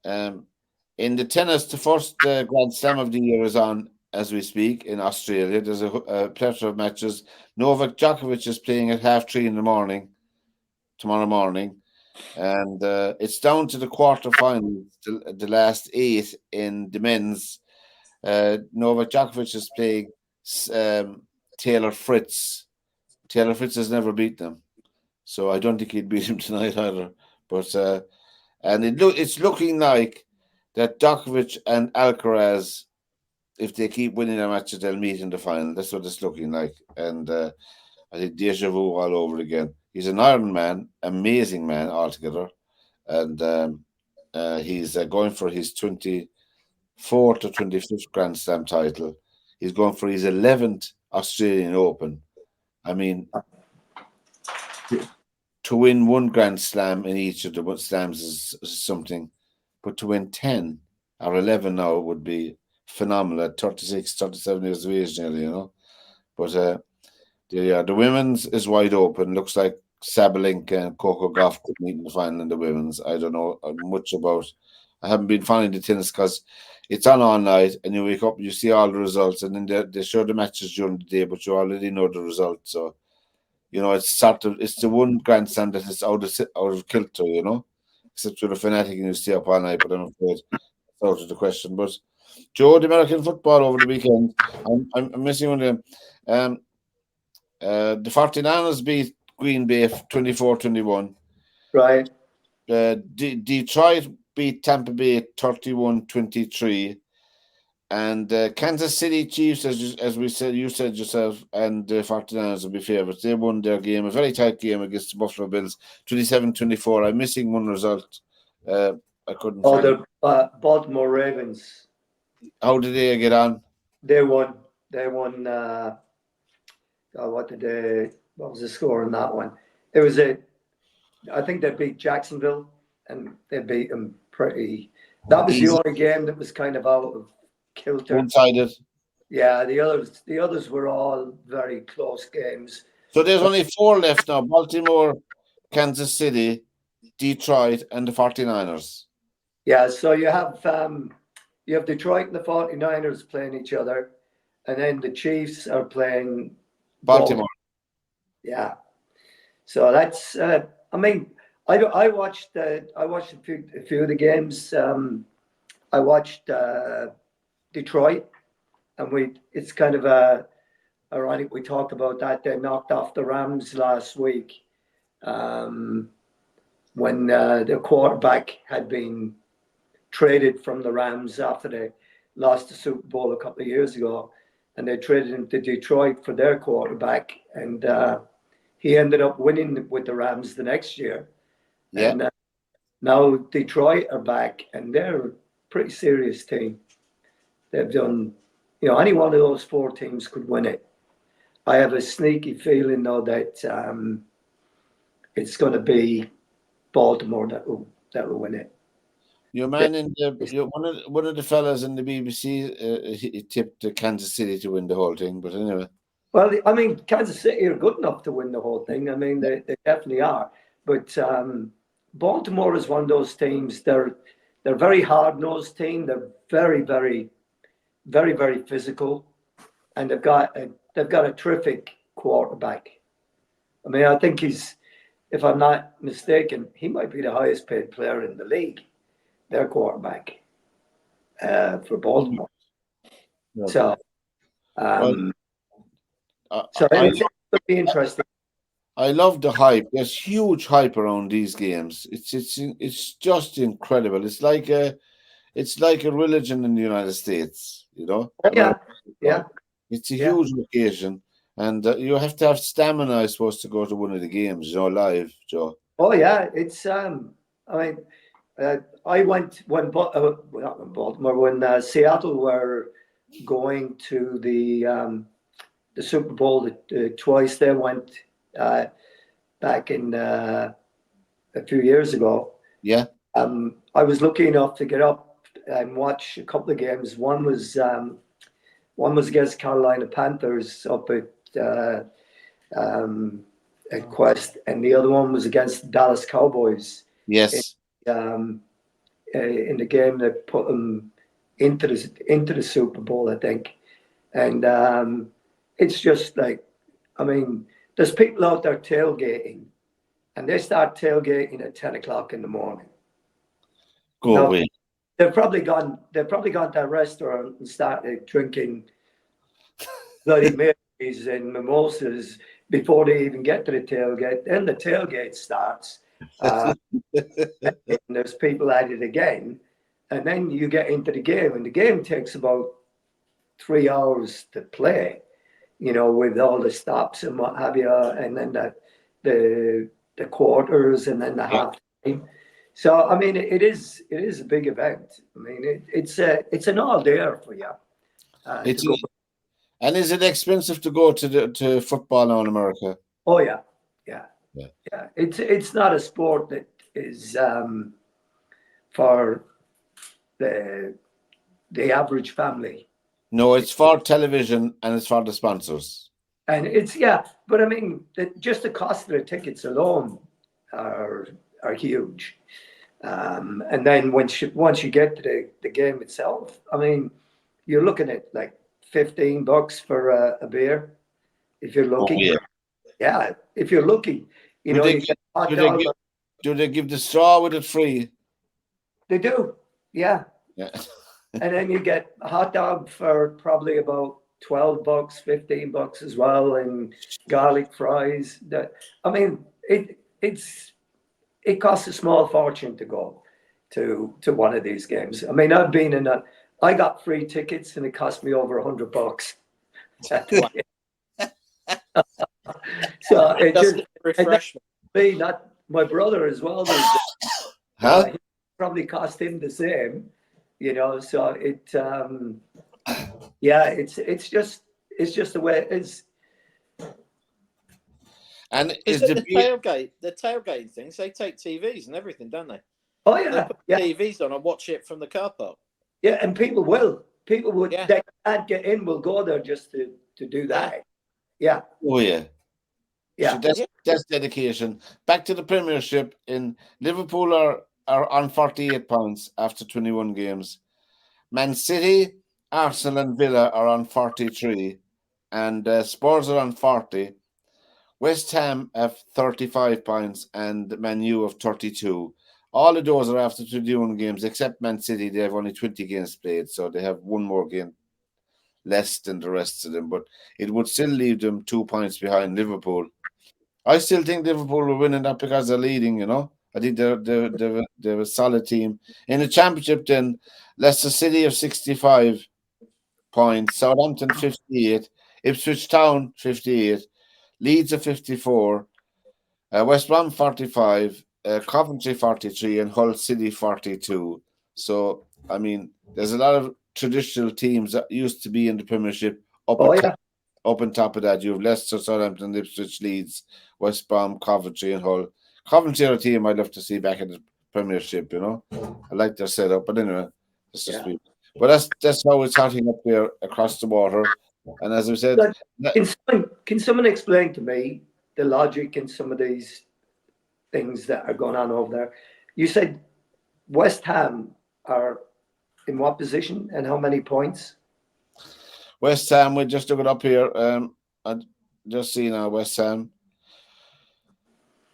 In the tennis, the first Grand Slam of the year is on as we speak in Australia. There's a plethora of matches. Novak Djokovic is playing at 3:30 tomorrow morning, and it's down to the quarterfinals, the last 8 in the men's. Novak Djokovic is playing Taylor Fritz. Taylor Fritz has never beaten him, so I don't think he'd beat him tonight either. But and it's looking like that Djokovic and Alcaraz, if they keep winning their matches, they'll meet in the final. That's what it's looking like. And I think deja vu all over again. He's an Iron Man, amazing man altogether. And he's going for his 24th or 25th Grand Slam title. He's going for his 11th Australian Open. I mean, to win one Grand Slam in each of the slams is something, but to win 10 or 11 now would be phenomenal at 36, 37 years of age nearly, But the women's is wide open. Looks like Sabalenka and Coco Gauff could meet in the final in the women's. I don't know much about. I haven't been following the tennis because it's on all night, and you wake up, you see all the results, and then they show the matches during the day, but you already know the results. So, it's the one Grand Slam that is out of kilter, except you're a fanatic and you stay up all night. But I'm afraid it's out of the question. But Joe, the American football over the weekend, I'm missing one of them. The 49ers beat Green Bay 24-21. Right. Detroit beat Tampa Bay 31-23. And Kansas City Chiefs, as we said, you said yourself, and the 49ers will be favourites. They won their game, a very tight game against the Buffalo Bills, 27-24. I'm missing one result. I couldn't find it. The Baltimore Ravens. How did they get on? They won. What was the score in that one? It was I think they beat Jacksonville, and they beat them pretty. That was the only game that was kind of out of kilter. One-sided. Yeah, the others were all very close games. So there's only 4 left now: Baltimore, Kansas City, Detroit, and the 49ers. Yeah, so you have Detroit and the 49ers playing each other, and then the Chiefs are playing Baltimore. Yeah, so that's. I mean, I watched a few of the games. I watched Detroit, and it's kind of ironic. We talked about that. They knocked off the Rams last week when the quarterback had been traded from the Rams after they lost the Super Bowl a couple of years ago, and they traded him to Detroit for their quarterback, and he ended up winning with the Rams the next year. Yeah. And now Detroit are back, and they're a pretty serious team. They've done, any one of those four teams could win it. I have a sneaky feeling, though, that it's going to be Baltimore that will win it. Your man one of the fellas in the BBC, he tipped Kansas City to win the whole thing. But anyway. Well, I mean, Kansas City are good enough to win the whole thing. I mean, they definitely are. But Baltimore is one of those teams. They're a very hard-nosed team. They're very, very, very, very physical, and they've got a terrific quarterback. I mean, I think he's, if I'm not mistaken, he might be the highest-paid player in the league. Their quarterback for Baltimore. Yeah. So, so it's going to be interesting. I love the hype. There's huge hype around these games. It's just incredible. It's like a religion in the United States. Yeah. It's a huge occasion, and you have to have stamina, I suppose, to go to one of the games. Live, Joe. Oh yeah, it's. I mean, I went when Baltimore, when Seattle were going to the Super Bowl twice. They went back in a few years ago. Yeah. I was lucky enough to get up and watch a couple of games. One was against Carolina Panthers up at Quest, and the other one was against Dallas Cowboys. Yes. In the game that put them into the Super Bowl, I think, and it's just like, I mean, there's people out there tailgating, and they start tailgating at 10 o'clock in the morning. Go away. They've probably gone to a restaurant and started drinking bloody Marys and mimosas before they even get to the tailgate. Then the tailgate starts. And there's people at it again, and then you get into the game, and the game takes about 3 hours to play, with all the stops and what have you, and then the quarters, and then the half time. So I mean, it is a big event. I mean, it's an all dayer for you. And is it expensive to go to football now in America? Oh yeah. It's not a sport that is for the average family. No, it's for television and it's for the sponsors. And but I mean, just the cost of the tickets alone are huge. And then once you get to the game itself, I mean, you're looking at like $15 for a beer if you're lucky. Oh, yeah. Yeah, if you're lucky. You get a hot dog. Do they give the straw with it free? They do, yeah. Yeah. And then you get a hot dog for probably about $12, $15 as well, and garlic fries. I mean, it costs a small fortune to go to one of these games. I mean, I've been in I got free tickets and it cost me over $100. So it just refreshment. Me, not my brother as well. Huh? It probably cost him the same, So it, it's just the way it is. And is it the tailgate things? They take TVs and everything, don't they? Oh yeah, they put TVs on and watch it from the car park. Yeah, and people would. They can't get in. Will go there just to do that. Yeah. Oh yeah. Yeah. So that's dedication. Back to the Premiership. In Liverpool are on 48 points after 21 games. Man City, Arsenal, and Villa are on 43, and Spurs are on 40. West Ham have 35 points, and Man U have 32. All of those are after 21 games, except Man City. They have only 20 games played, so they have one more game less than the rest of them. But it would still leave them 2 points behind Liverpool. I still think Liverpool will win, and not because they're leading, I think they're a solid team. In the Championship, then, Leicester City have 65 points, Southampton 58, Ipswich Town 58, Leeds at 54, West Brom 45, Coventry 43, and Hull City 42. So, I mean, there's a lot of traditional teams that used to be in the Premiership up on top of that. You have Leicester, Southampton, Ipswich, Leeds, West Brom, Coventry, and Hull. Coventry are a team I'd love to see back in the Premiership, you know. I like their setup, but anyway, it's just me. But that's how it's hotting up there across the water. And as I said, can someone explain to me the logic in some of these things that are going on over there? You said West Ham are in what position and how many points? West Ham, we just look it up here. I just see now West Ham.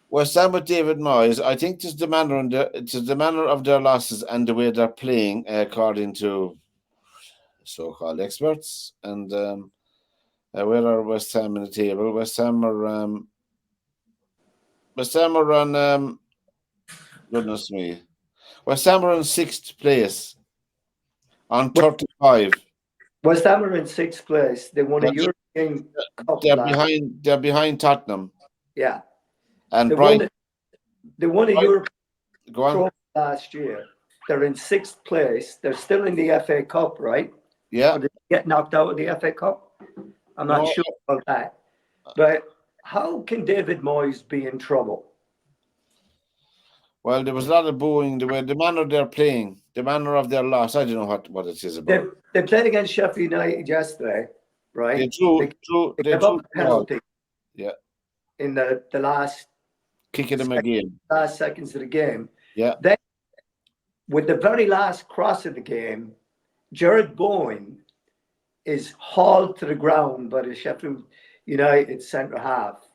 West Ham with David Moyes, I think it's the manner of their losses and the way they're playing, according to so-called experts. And where are West Ham in the table? West Ham are on goodness me. West Ham are in 6th place on 35. West Ham are in 6th place. They won a European Cup. They're behind Tottenham. Yeah. And they won a European Cup last year. They're in 6th place. They're still in the FA Cup, right? Yeah. Or did they get knocked out of the FA Cup? I'm not sure about that. But how can David Moyes be in trouble? Well, there was a lot of booing. The manner they're playing, the manner of their loss. I don't know what it is about. They played against Sheffield United yesterday, right? They drew a penalty. Yeah. In the last kicking them again. Last seconds of the game. Yeah. Then, with the very last cross of the game, Jared Bowen is hauled to the ground by the Sheffield United centre half,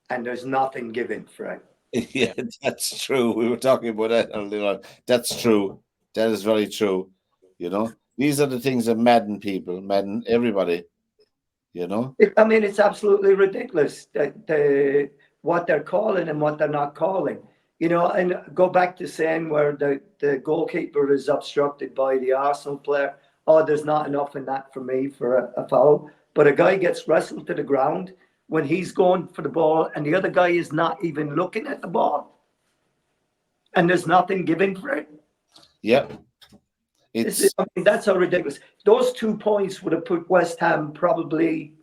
and there's nothing given for it. Yeah, that's true. We were talking about that earlier on. That's true. That is very true. You know, these are the things that madden people, madden everybody. You know, I mean, it's absolutely ridiculous that what they're calling and what they're not calling. You know, and go back to saying where the goalkeeper is obstructed by the Arsenal player. Oh, there's not enough in that for me for a foul. But a guy gets wrestled to the ground when he's going for the ball and the other guy is not even looking at the ball. And there's nothing given for it. Yeah. I mean, that's how ridiculous. Those 2 points would have put West Ham probably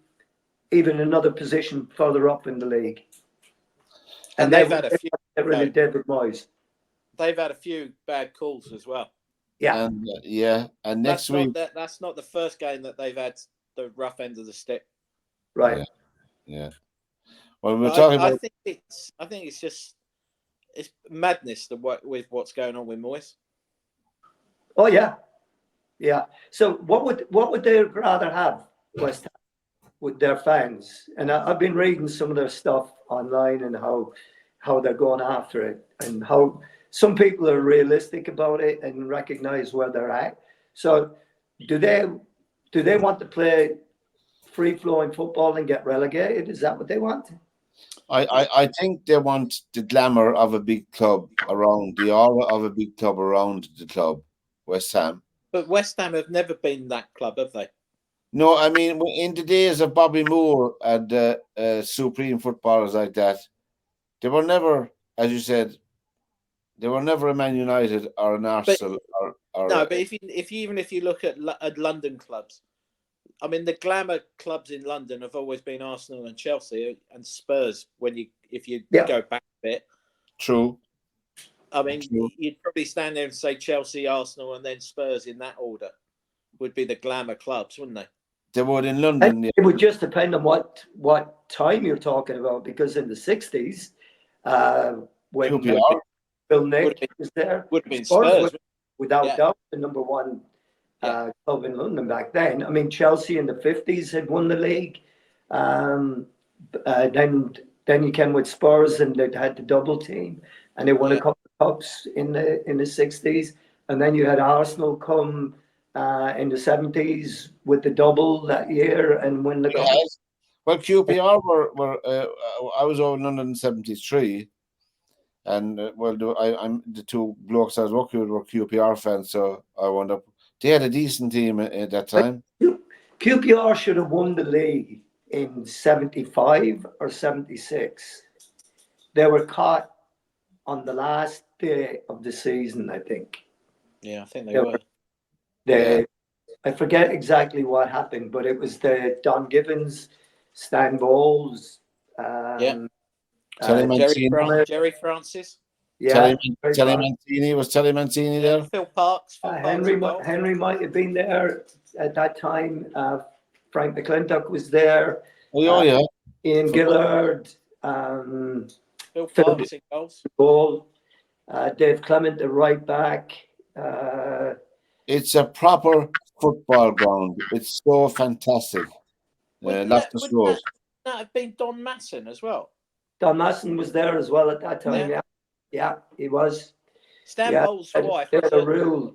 even another position further up in the league. And they've had a few. Really, David Moyes. They've had a few bad calls as well. Yeah. And next week. That's not the first game that they've had the rough end of the stick. Right. Yeah. Well, we're talking about. I think it's madness with what's going on with Moyes. Oh yeah. So what would they rather have, West Ham, with their fans? And I've been reading some of their stuff online and how they're going after it and how some people are realistic about it and recognize where they're at. So do they want to play free-flowing football and get relegated? Is that what they want? I think they want the glamour of a big club around, the aura of a big club around the club, West Ham. But West Ham have never been that club, have they? No, I mean, in the days of Bobby Moore and supreme footballers like that, they were never, as you said, they were never a Man United or an Arsenal. But if you look at London clubs, I mean, the glamour clubs in London have always been Arsenal and Chelsea and Spurs. If you go back a bit, true. I mean, you'd probably stand there and say Chelsea, Arsenal, and then Spurs in that order would be the glamour clubs, wouldn't they? They would in London. It would just depend on what time you're talking about, because in the 60s, when Bill Nick was there, would have been Spurs, without doubt, the number one club in London back then. I mean, Chelsea in the 50s had won the league. Then you came with Spurs and they had the double team, and they won a couple of cups in the 60s. And then you had Arsenal come in the 70s with the double that year and win the cup. Well, QPR were I was over in London in 73. And I'm the two blokes I was working with were QPR fans, so I wound up. They had a decent team at that time. QPR should have won the league in 75 or 76. They were caught on the last day of the season, I think. Yeah, I think they were. I forget exactly what happened, but it was the Don Givens, Stan Bowles, Terry Mancini. Jerry Francis. Yeah, Terry Mancini. Was Terry Mancini there? Phil Parks. Henry might have been there at that time. Frank McClintock was there. Oh, yeah. Ian Gillard. Phil Parks in goals. Goal. Dave Clement, the right back. It's a proper football ground. It's so fantastic. Would that have been Don Masson as well? Don Masson was there as well at that time. Yeah, he was. Stan Bowles' wife. They had a rule.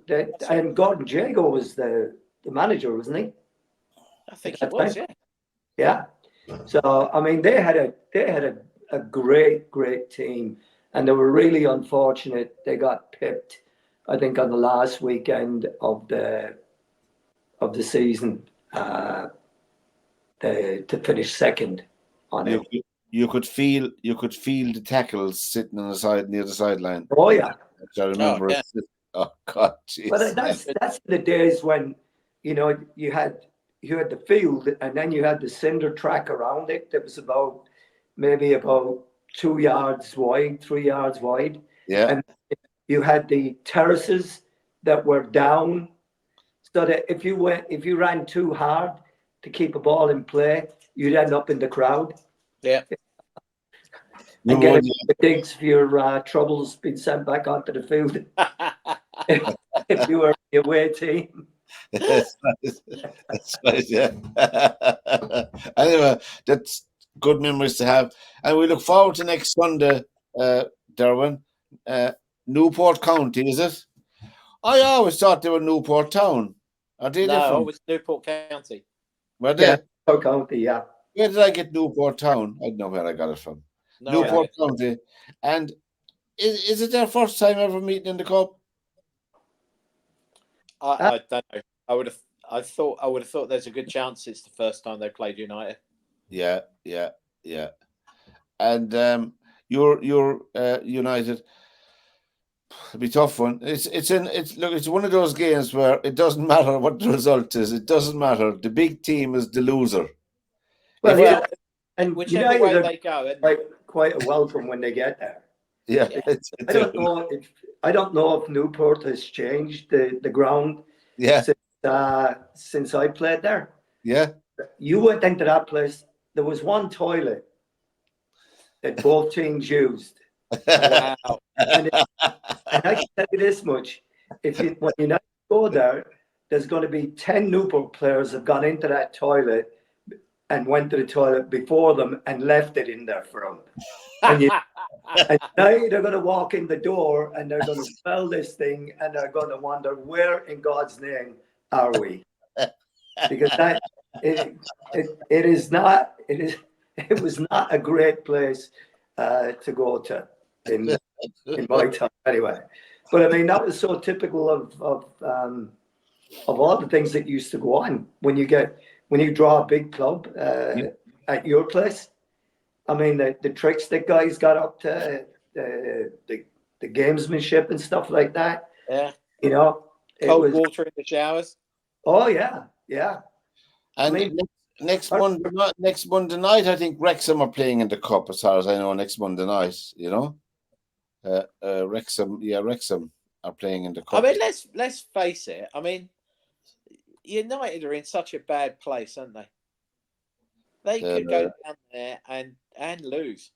And Gordon Jago was the manager, wasn't he? I think he was. Yeah. Yeah. So I mean, they had a great team, and they were really unfortunate. They got pipped, I think, on the last weekend of the season to finish second on it. You could feel the tackles sitting on the side near the sideline. Oh yeah, I remember. Oh God, geez. But that's the days when you had the field, and then you had the cinder track around it that was maybe about 2 yards wide, 3 yards wide. Yeah. And you had the terraces that were down, so that if you ran too hard to keep a ball in play, you'd end up in the crowd. Yeah. And get the digs for your troubles being sent back onto the field if you were the away team. That's right, yeah. Anyway, that's good memories to have. And we look forward to next Sunday, Derwynne. Newport County, is it? I always thought they were Newport Town. Are they different? No, it's Newport County. Were they? Yeah, Newport County, yeah. Where did I get Newport Town? I don't know where I got it from. Newport County. And is it their first time ever meeting in the cup? I don't know. I would have thought there's a good chance it's the first time they played United. Yeah. And you're United. It'll be a tough one. It's one of those games where it doesn't matter what the result is. It doesn't matter. The big team is the loser. Well, and whichever way they go, quite a welcome when they get there. Yeah. I don't know if Newport has changed the ground. Yeah. Since I played there. Yeah. You went into that place. There was one toilet that both teams used. Wow. And I can tell you this much: when United go there, there's going to be 10 Newport players have gone into that toilet and went to the toilet before them and left it in there for them. And now they're going to walk in the door and they're going to smell this thing and they're going to wonder, where in God's name are we? Because it was not a great place to go to in my time anyway. But I mean, that was so typical of all the things that used to go on when you draw a big club at your place. I mean, the tricks that guys got up to, the gamesmanship and stuff like that. Yeah. Cold water in the showers. Oh yeah. And next Monday night, I think Wrexham are playing in the cup, as far as I know. Next Monday night, Wrexham are playing in the cup. I mean, let's face it. I mean, United are in such a bad place, aren't they? They could go down there and lose.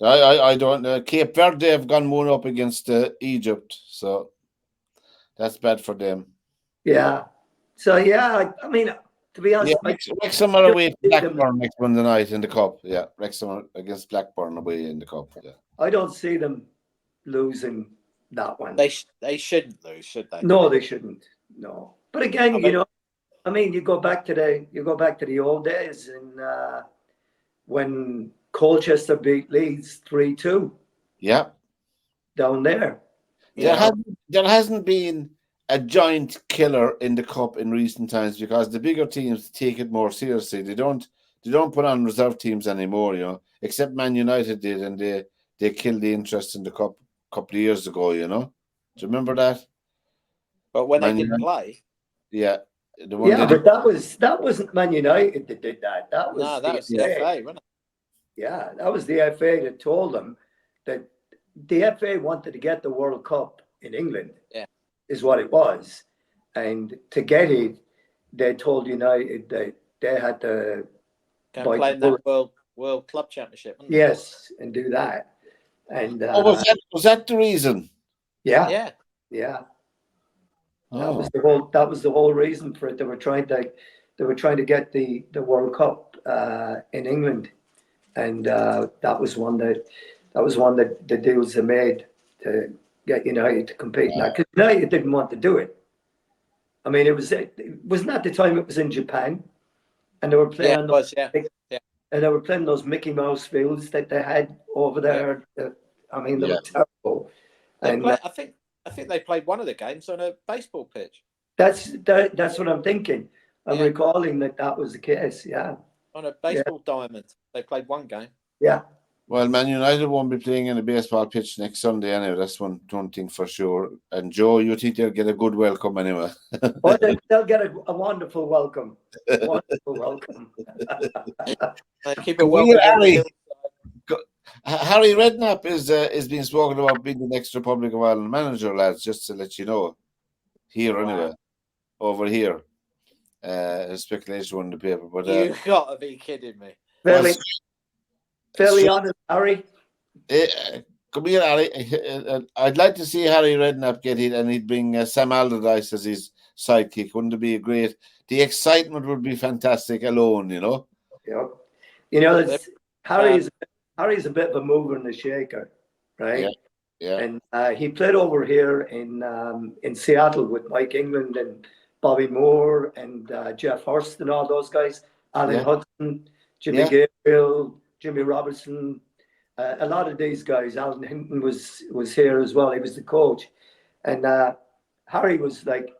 I don't know. Cape Verde have gone 1 up against Egypt, so that's bad for them. Yeah. So yeah, I mean, to be honest, Wrexham are away to Blackburn next Monday night in the cup. Yeah, Wrexham against Blackburn away in the cup. Yeah. I don't see them losing that one. They shouldn't lose, should they? No, they shouldn't. No. But again, you go back to the old days and when Colchester beat Leeds 3-2. Yeah. Down there. There hasn't been a giant killer in the cup in recent times because the bigger teams take it more seriously. They don't put on reserve teams anymore, except Man United did, and they killed the interest in the cup a couple of years ago. Do you remember that? But when Man they didn't United, play, yeah, the one Yeah, they did. but that wasn't Man United that did that. That was no, that the was the FA, wasn't it? Yeah, that was the FA that told them that the FA wanted to get the World Cup in England. Yeah. Is what it was. And to get it, they told United that they had to Go and play in that World Club Championship. Wasn't it? Yes, and do that. And was that the reason? yeah, Yeah. yeah. That Oh, was the whole reason for it. They were trying to get the World Cup in England. And that was one that the deals they made to get United to compete in that. Because United didn't want to do it. I mean, it wasn't at the time it was in Japan, and they were playing Yeah, it was, yeah. and they were playing those Mickey Mouse fields that they had over there. I mean, they were terrible. And I think they played one of the games on a baseball pitch. that's what I'm thinking. I'm recalling that was the case. Yeah, on a baseball diamond. They played one game. yeah. well, Man United won't be playing in a baseball pitch next Sunday anyway. That's one thing for sure. And Joe, you think they'll get a good welcome anyway? Well, they'll get a wonderful welcome. Wonderful welcome. Keep it welcome. Harry Redknapp is being spoken about being the next Republic of Ireland manager, lads, just to let you know. Here, anyway. Over here. Speculation on the paper. But You've got to be kidding me. Fairly honest, Harry. Come here, Harry. I'd like to see Harry Redknapp get it, and he'd bring Sam Allardyce as his sidekick. Wouldn't it be a great? The excitement would be fantastic alone, Yeah. Harry's a bit of a mover and a shaker, right? Yeah. And he played over here in Seattle with Mike England and Bobby Moore and Jeff Hurst and all those guys. Alan Hudson, Jimmy Gabriel, Jimmy Robertson. A lot of these guys. Alan Hinton was here as well. He was the coach. And Harry was like,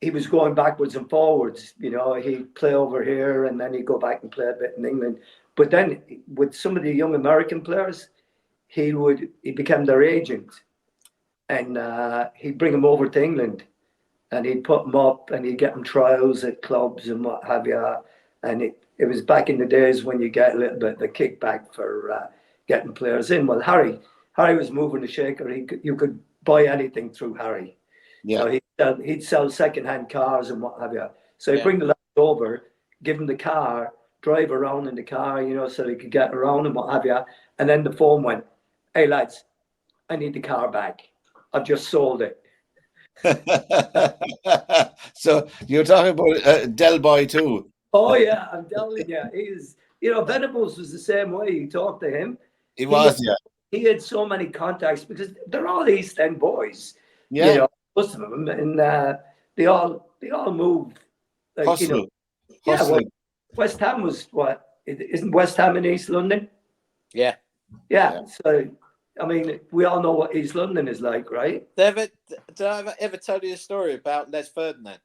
he was going backwards and forwards. He'd play over here and then he'd go back and play a bit in England. But then with some of the young American players, he became their agent. And he'd bring them over to England. And he'd put them up and he'd get them trials at clubs and what have you. And it was back in the days when you get a little bit of a kickback for getting players in. Well, Harry was moving the shaker. You could buy anything through Harry. Yeah. So he'd sell second-hand cars and what have you. So he'd bring the lads over, give them the car, drive around in the car, so they could get around and what have you. And then the phone went, "Hey lads, I need the car back. I've just sold it." So you're talking about Del Boy too. Oh yeah, I'm telling you, he's Venables was the same way. You talk to him. He was. He had so many contacts because they're all East End boys. Yeah. Most of them, and they all move. Hustling. Yeah. Well, West Ham was what? Isn't West Ham in East London? Yeah. Yeah. So, I mean, we all know what East London is like, right? Did I ever tell you a story about Les Ferdinand?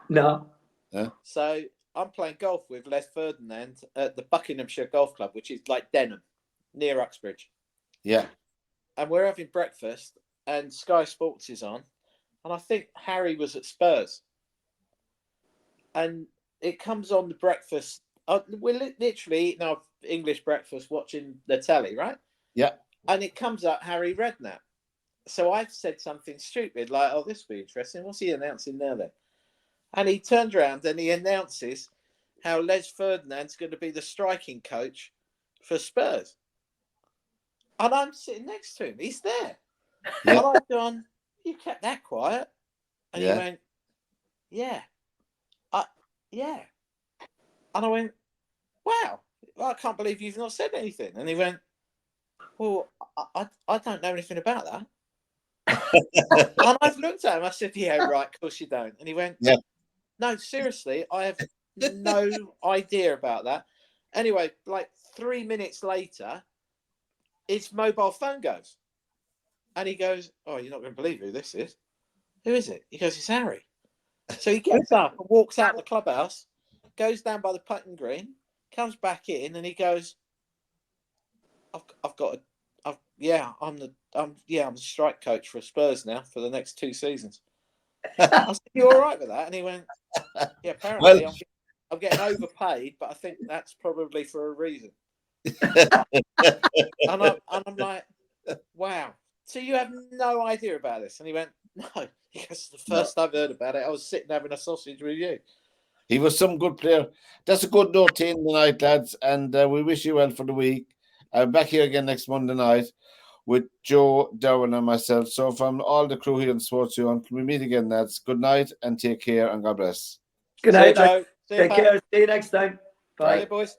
No. Yeah. So I'm playing golf with Les Ferdinand at the Buckinghamshire Golf Club, which is like Denham, near Uxbridge. Yeah. And we're having breakfast, and Sky Sports is on, and I think Harry was at Spurs. And it comes on the breakfast. We're literally eating our English breakfast, watching the telly, right? Yeah. And it comes up Harry Redknapp. So I've said something stupid like, "Oh, this will be interesting. What's he announcing now then?" And he turns around and he announces how Les Ferdinand's going to be the striking coach for Spurs. And I'm sitting next to him. He's there. Yeah. And I've gone, "You kept that quiet." And he went, "Yeah. Yeah." And I went, "Wow, I can't believe you've not said anything." And he went, "Well, I don't know anything about that." And I've looked at him. I said, "Yeah, right, of course you don't." And he went, "Yeah, no, seriously, I have no idea about that." Anyway, like 3 minutes later, his mobile phone goes. And he goes, "Oh, you're not going to believe who this is." who is it? He goes, it's Harry. So he gets up and walks out the clubhouse, goes down by the putting green, comes back in, and he goes, I'm the strike coach for Spurs now for the next 2 seasons. I said, you all right with that? And he went, yeah, apparently I'm getting overpaid, but I think that's probably for a reason. and I'm like, wow. So you have no idea about this? And he went, no. He goes, the first I've heard about it, I was sitting having a sausage with you. He was some good player. That's a good note to end the night, lads. And we wish you well for the week. I'm back here again next Monday night with Joe, Derwynne, and myself. So from all the crew here in SportsView, until we meet again, lads, good night and take care and God bless. Good night, Joe. Take care. See you next time. Bye. Bye, boys.